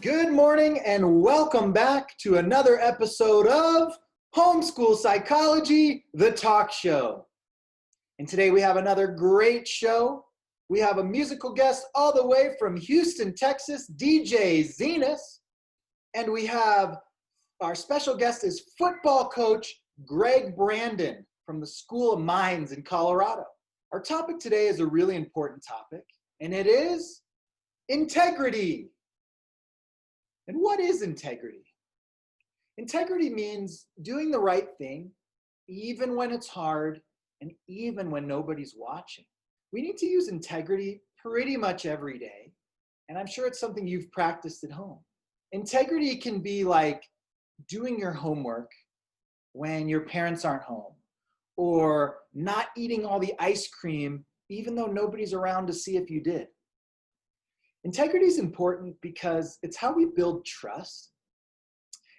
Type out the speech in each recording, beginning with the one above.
Good morning and welcome back to another episode of Homeschool Psychology, the talk show. And today we have another great show. We have a musical guest all the way from Houston, Texas, DJ Zenas. And we have our special guest is football coach Gregg Brandon from the School of Mines in Colorado. Our topic today is a really important topic, and it is integrity. And what is integrity? Integrity means doing the right thing, even when it's hard and even when nobody's watching. We need to use integrity pretty much every day, and I'm sure it's something you've practiced at home. Integrity can be like doing your homework when your parents aren't home, or not eating all the ice cream even though nobody's around to see if you did. Integrity is important because it's how we build trust,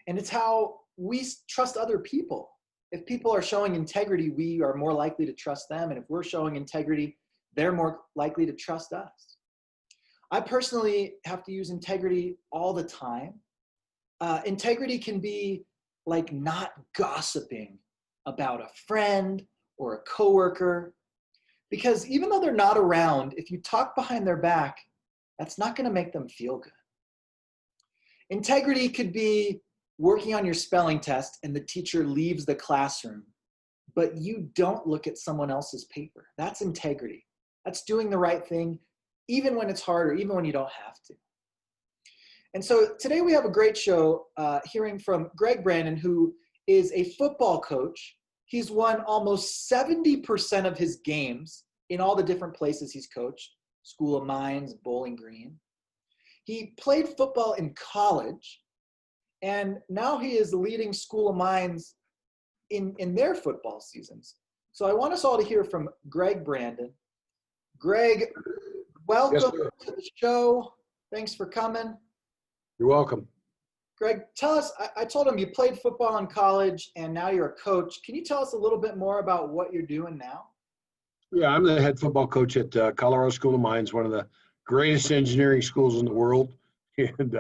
and it's how we trust other people. If people are showing integrity, we are more likely to trust them, and if we're showing integrity, they're more likely to trust us. I personally have to use integrity all the time. Integrity can be like not gossiping about a friend or a coworker, because even though they're not around, if you talk behind their back, that's not going to make them feel good. Integrity could be working on your spelling test and the teacher leaves the classroom, but you don't look at someone else's paper. That's integrity. That's doing the right thing, even when it's hard or even when you don't have to. And so today we have a great show hearing from Gregg Brandon, who is a football coach. He's won almost 70% of his games in all the different places he's coached. School of Mines, Bowling Green. He played football in college, and now he is leading School of Mines in their football seasons. So I want us all to hear from Gregg Brandon. Gregg, welcome to the show. Thanks for coming. You're welcome. Gregg, tell us, I told him you played football in college and now you're a coach. Can you tell us a little bit more about what you're doing now? Yeah, I'm the head football coach at Colorado School of Mines, one of the greatest engineering schools in the world. And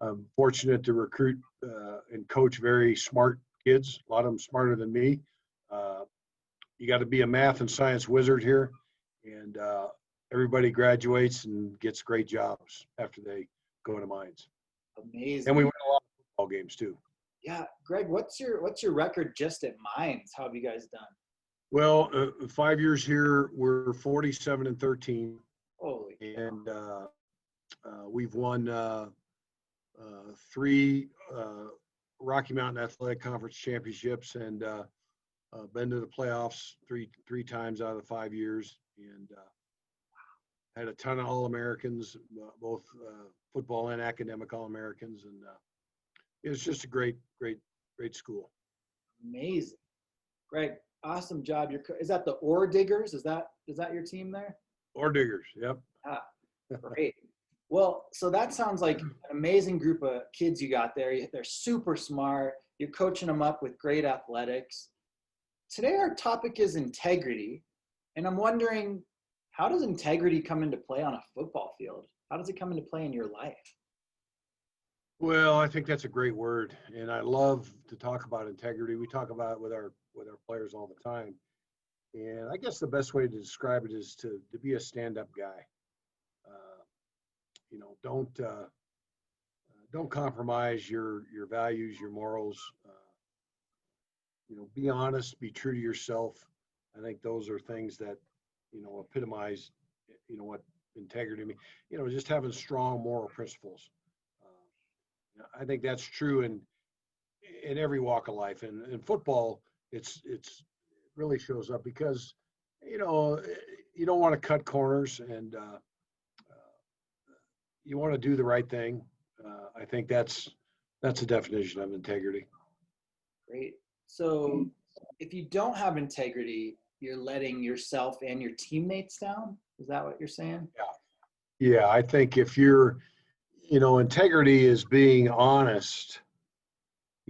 I'm fortunate to recruit and coach very smart kids, a lot of them smarter than me. You got to be a math and science wizard here. And everybody graduates and gets great jobs after they go to Mines. Amazing. And we win a lot of football games too. Yeah, Gregg, what's your record just at Mines? How have you guys done? Well, 5 years here, we're 47-13. Holy. And we've won 3 Rocky Mountain Athletic Conference championships and been to the playoffs three times out of the 5 years, and had a ton of All-Americans, both football and academic All-Americans, and it's just a great school. Amazing. Gregg, awesome job. Is that the Ore Diggers? Is that your team there? Ore Diggers, yep. Ah, great. Well, so that sounds like an amazing group of kids you got there. They're super smart. You're coaching them up with great athletics. Today our topic is integrity, and I'm wondering, how does integrity come into play on a football field? How does it come into play in your life? Well, I think that's a great word, and I love to talk about integrity. We talk about it with our players all the time, and I guess the best way to describe it is to be a stand-up guy. Don't compromise your values, your morals. Be honest, be true to yourself. I think those are things that epitomize what integrity means. Just having strong moral principles. I think that's true in every walk of life. And in football, it really shows up because you don't want to cut corners, and you want to do the right thing. I think that's a definition of integrity. Great. So if you don't have integrity, you're letting yourself and your teammates down? Is that what you're saying? Yeah, I think if you're, integrity is being honest,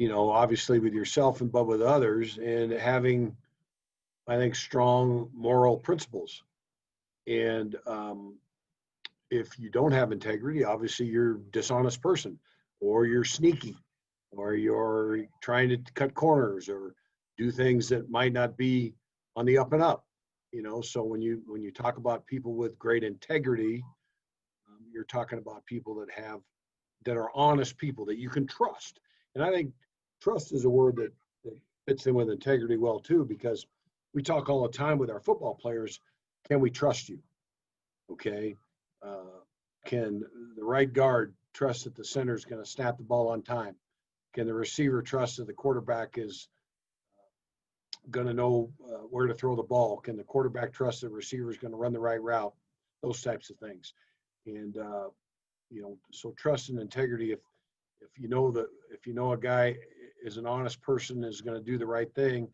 obviously with yourself but with others, and having, I think, strong moral principles. And if you don't have integrity, obviously you're a dishonest person, or you're sneaky, or you're trying to cut corners or do things that might not be on the up and up. So when you talk about people with great integrity, you're talking about people that are honest people that you can trust. And I think trust is a word that fits in with integrity well too, because we talk all the time with our football players. Can we trust you? Okay. Can the right guard trust that the center is going to snap the ball on time? Can the receiver trust that the quarterback is going to know where to throw the ball? Can the quarterback trust the receiver is going to run the right route? Those types of things. And so trust and integrity. If you know a guy is an honest person, is going to do the right thing,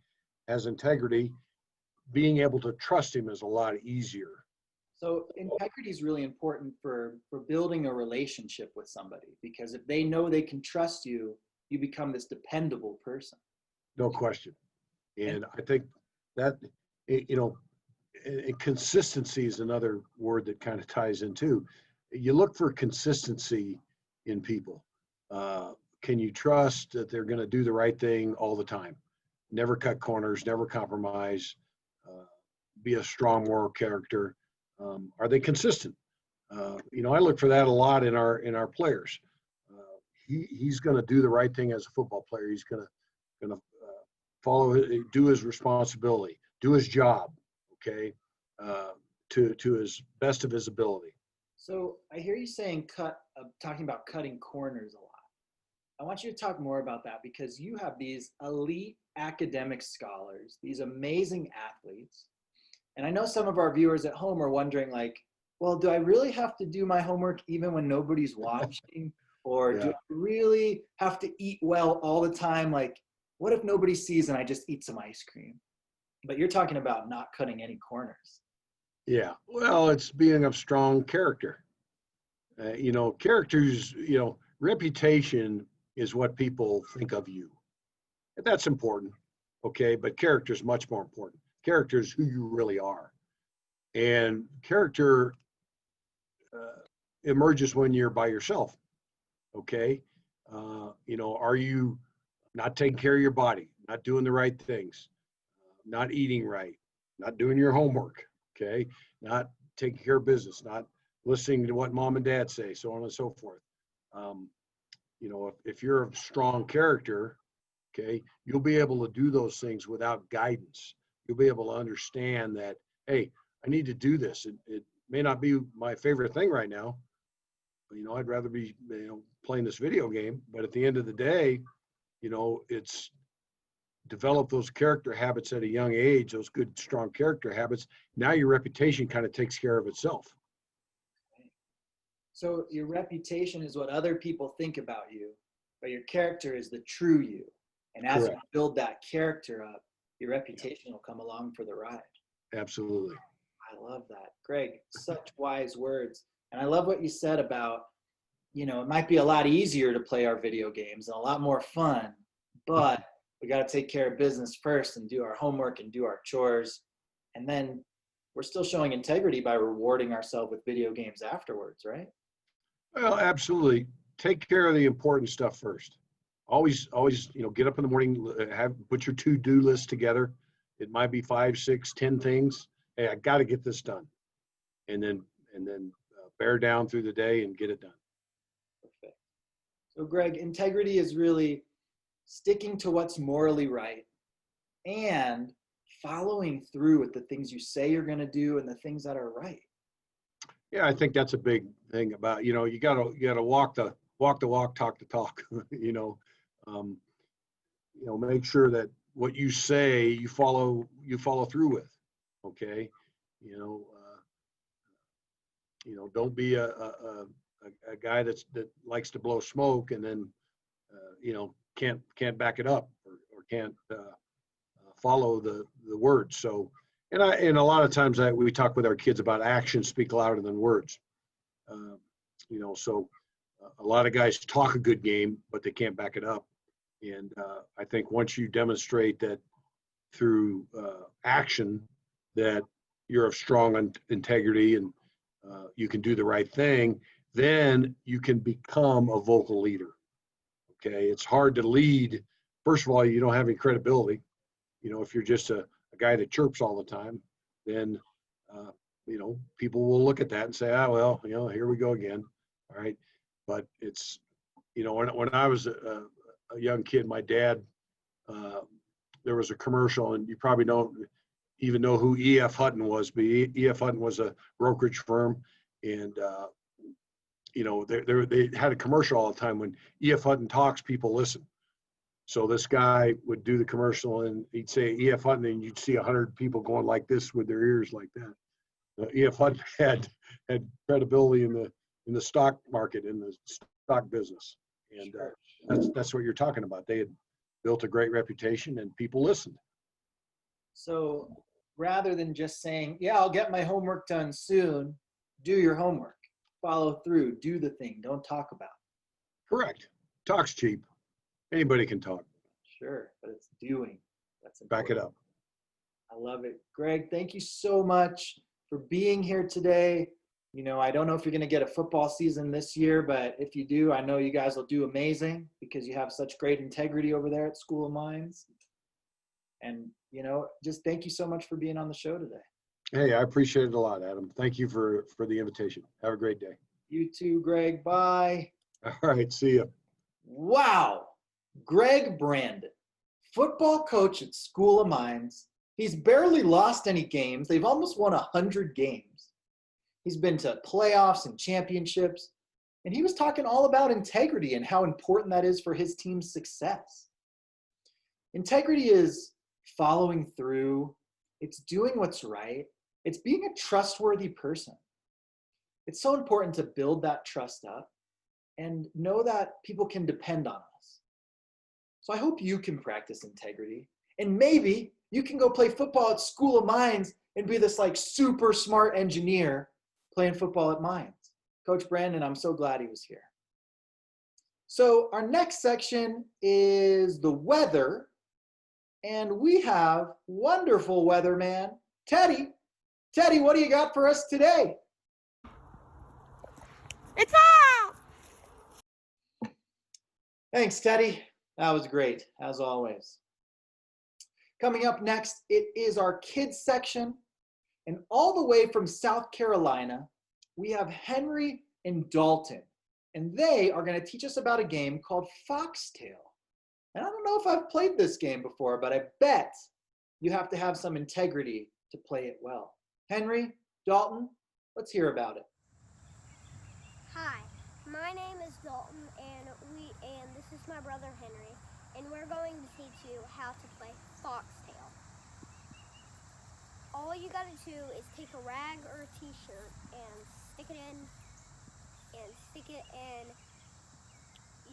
has integrity, being able to trust him is a lot easier. So integrity is really important for building a relationship with somebody, because if they know they can trust you, you become this dependable person. No question. And I think that, consistency is another word that kind of ties in too. You look for consistency in people. Can you trust that they're going to do the right thing all the time? Never cut corners, never compromise, be a strong moral character. Are they consistent? I look for that a lot in our players. He's going to do the right thing as a football player. He's going to do his responsibility, do his job, okay, to his best of his ability. So I hear you saying talking about cutting corners a lot. I want you to talk more about that, because you have these elite academic scholars, these amazing athletes. And I know some of our viewers at home are wondering, like, well, do I really have to do my homework even when nobody's watching? Or do I really have to eat well all the time? Like, what if nobody sees and I just eat some ice cream? But you're talking about not cutting any corners. Yeah, well, it's being of strong character. Characters, reputation is what people think of you. That's important, okay? But character is much more important. Character is who you really are. And character emerges when you're by yourself, okay? Are you not taking care of your body, not doing the right things, not eating right, not doing your homework, okay? Not taking care of business, not listening to what mom and dad say, so on and so forth. If you're of strong character, okay, you'll be able to do those things without guidance. You'll be able to understand that, hey, I need to do this. It may not be my favorite thing right now, but, I'd rather be, playing this video game. But at the end of the day, it's develop those character habits at a young age, those good, strong character habits. Now your reputation kind of takes care of itself. So your reputation is what other people think about you, but your character is the true you. And as you build that character up, your reputation will come along for the ride. Absolutely. I love that. Gregg, such wise words. And I love what you said about, it might be a lot easier to play our video games and a lot more fun, but we got to take care of business first and do our homework and do our chores. And then we're still showing integrity by rewarding ourselves with video games afterwards, right? Well, absolutely. Take care of the important stuff first. Always, get up in the morning, put your to-do list together. It might be 5, 6, 10 things. Hey, I got to get this done, and then bear down through the day and get it done. Perfect. So, Gregg, integrity is really sticking to what's morally right and following through with the things you say you're going to do and the things that are right. Yeah, I think that's a big thing about, you gotta walk the walk, talk the talk. Make sure that what you say you follow through with. Okay, don't be a guy that likes to blow smoke and then can't back it up or can't follow the words. So. And a lot of times we talk with our kids about actions speak louder than words. So a lot of guys talk a good game, but they can't back it up. And I think once you demonstrate that through action that you're of strong integrity and you can do the right thing, then you can become a vocal leader. Okay, it's hard to lead. First of all, you don't have any credibility. If you're just a guy that chirps all the time, then people will look at that and say, well, here we go again. All right, but it's when I was a young kid, my dad, there was a commercial, and you probably don't even know who E.F. Hutton was, but E.F. Hutton was a brokerage firm, and they had a commercial all the time. When E.F. Hutton talks, people listen. So this guy would do the commercial, and he'd say E.F. Hutton, and you'd see 100 people going like this with their ears like that. E.F. Hutton had credibility in the stock market, in the stock business, and that's what you're talking about. They had built a great reputation, and people listened. So rather than just saying, yeah, I'll get my homework done soon, do your homework, follow through, do the thing, don't talk about it. Correct. Talk's cheap. Anybody can talk. Sure, but it's doing. That's important. Back it up. I love it. Gregg, thank you so much for being here today. I don't know if you're going to get a football season this year, but if you do, I know you guys will do amazing because you have such great integrity over there at School of Mines. And, just thank you so much for being on the show today. Hey, I appreciate it a lot, Adam. Thank you for the invitation. Have a great day. You too, Gregg. Bye. All right. See you. Wow. Gregg Brandon, football coach at School of Mines. He's barely lost any games. They've almost won 100 games. He's been to playoffs and championships. And he was talking all about integrity and how important that is for his team's success. Integrity is following through. It's doing what's right. It's being a trustworthy person. It's so important to build that trust up and know that people can depend on us. So I hope you can practice integrity. And maybe you can go play football at School of Mines and be this super smart engineer playing football at Mines. Coach Brandon, I'm so glad he was here. So our next section is the weather. And we have wonderful weatherman, Teddy. Teddy, what do you got for us today? It's out! Thanks, Teddy. That was great, as always. Coming up next, it is our kids section. And all the way from South Carolina, we have Henry and Dalton. And they are going to teach us about a game called Foxtail. And I don't know if I've played this game before, but I bet you have to have some integrity to play it well. Henry, Dalton, let's hear about it. Hi, my name is Dalton, and this is my brother Henry, and we're going to teach you how to play Foxtail. All you gotta do is take a rag or a t-shirt and stick it in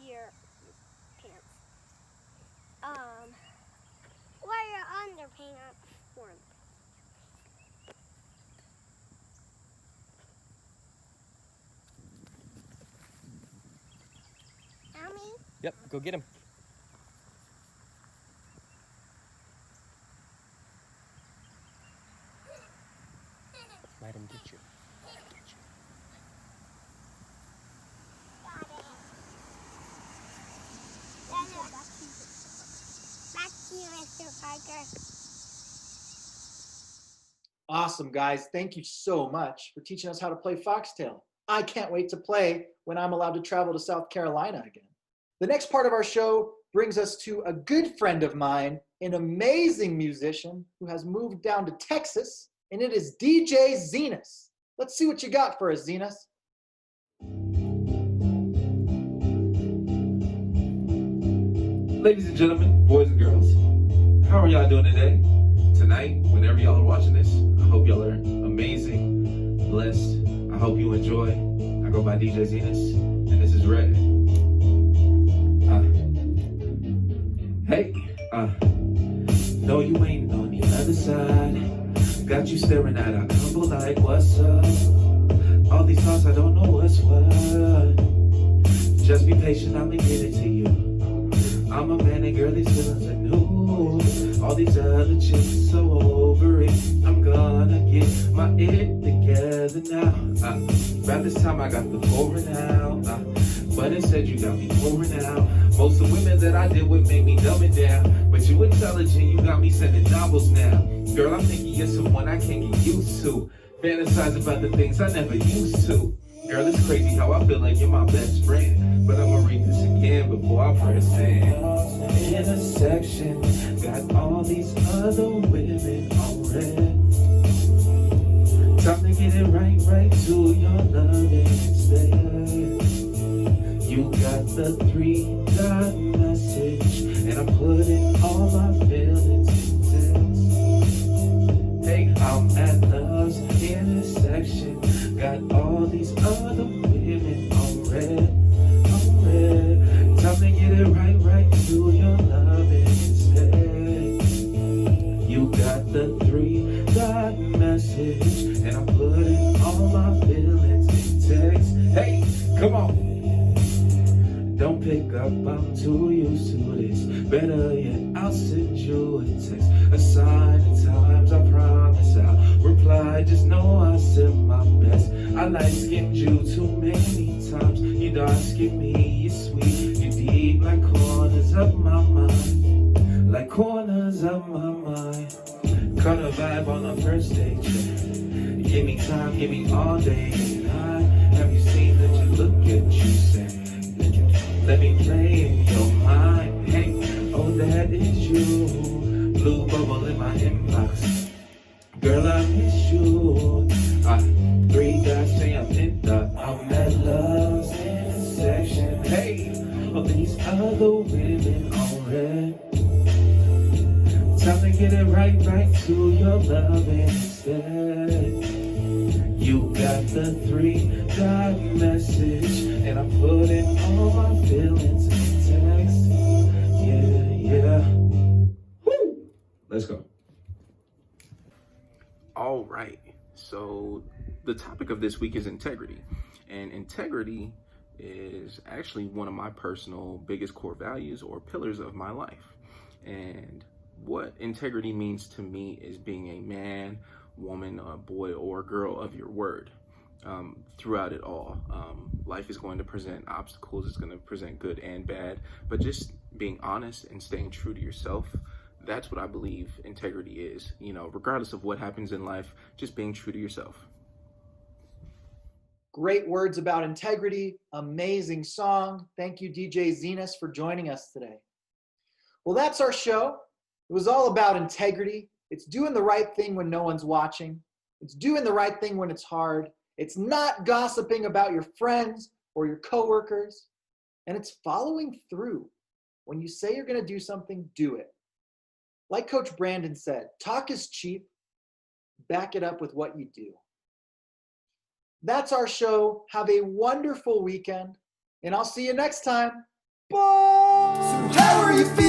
your pants. Or your underpants for him. Mommy? Yep, go get him. Let him get you. Back to you, Mr. Parker. Awesome, guys. Thank you so much for teaching us how to play Foxtail. I can't wait to play when I'm allowed to travel to South Carolina again. The next part of our show brings us to a good friend of mine, an amazing musician who has moved down to Texas, and it is DJ Zenas. Let's see what you got for us, Zenas. Ladies and gentlemen, boys and girls, how are y'all doing today? Tonight, whenever y'all are watching this, I hope y'all are amazing, blessed. I hope you enjoy. I go by DJ Zenas, and this is Red. Hey, no, you ain't on the other side. Got you staring at a couple like, what's up? All these thoughts, I don't know what's what. Just be patient, I'ma get it to you. I'm a man and girl, these feelings are new. All these other chicks are so over. over it. I'm gonna get my it together now. By this time I got the pouring out. But instead you got me pouring out. Most of the women that I did with made me dumb it down. But you intelligent, you got me sending novels now. Girl, I'm thinking you're someone I can't get used to. Fantasize about the things I never used to. Girl, it's crazy how I feel like you're my best friend. But I'ma read this again before I press in. Intersection, got all these other women on red. Time to get it right to your loving instead. You got the 3-dot message, and I'm putting all my feelings in text. Hey, I'm at love's intersection, got all these other women on red. Time to get it right to your loving instead. You got the 3-dot message, and I'm putting all my feelings in text. Hey, come on. Don't pick up, I'm too used to this. Better yet, I'll send you a text. A sign of times, I promise I'll reply. Just know I said my best. I light-skinned you too many times. You dark-skinned me, you're sweet. You're deep like corners of my mind. Like corners of my mind. Caught a vibe on a first date trip. Give me time, give me all day and night. Have you seen that you look at you say? Let me play in your mind. Hey, oh, that is you. Blue bubble in my inbox. Girl, I miss you. 3 dots say I'm in the. I'm at love's intersection. Hey, all these other women on red. Time to get it right to your love instead. You got the 3-dot message, and I'm putting all my feelings in text. Yeah. Woo! Let's go. All right. So the topic of this week is integrity. And integrity is actually one of my personal biggest core values or pillars of my life. And what integrity means to me is being a man, woman, a boy, or girl of your word throughout it all. Life is going to present obstacles. It's going to present good and bad, but just being honest and staying true to yourself, that's what I believe integrity is. You know, regardless of what happens in life, just being true to yourself. Great words about integrity. Amazing song. Thank you, DJ Zenas, for joining us today. Well, that's our show. It was all about integrity. It's doing the right thing when no one's watching. It's doing the right thing when it's hard. It's not gossiping about your friends or your coworkers. And it's following through. When you say you're going to do something, do it. Like Coach Brandon said, talk is cheap. Back it up with what you do. That's our show. Have a wonderful weekend. And I'll see you next time. Bye! So how are you feeling?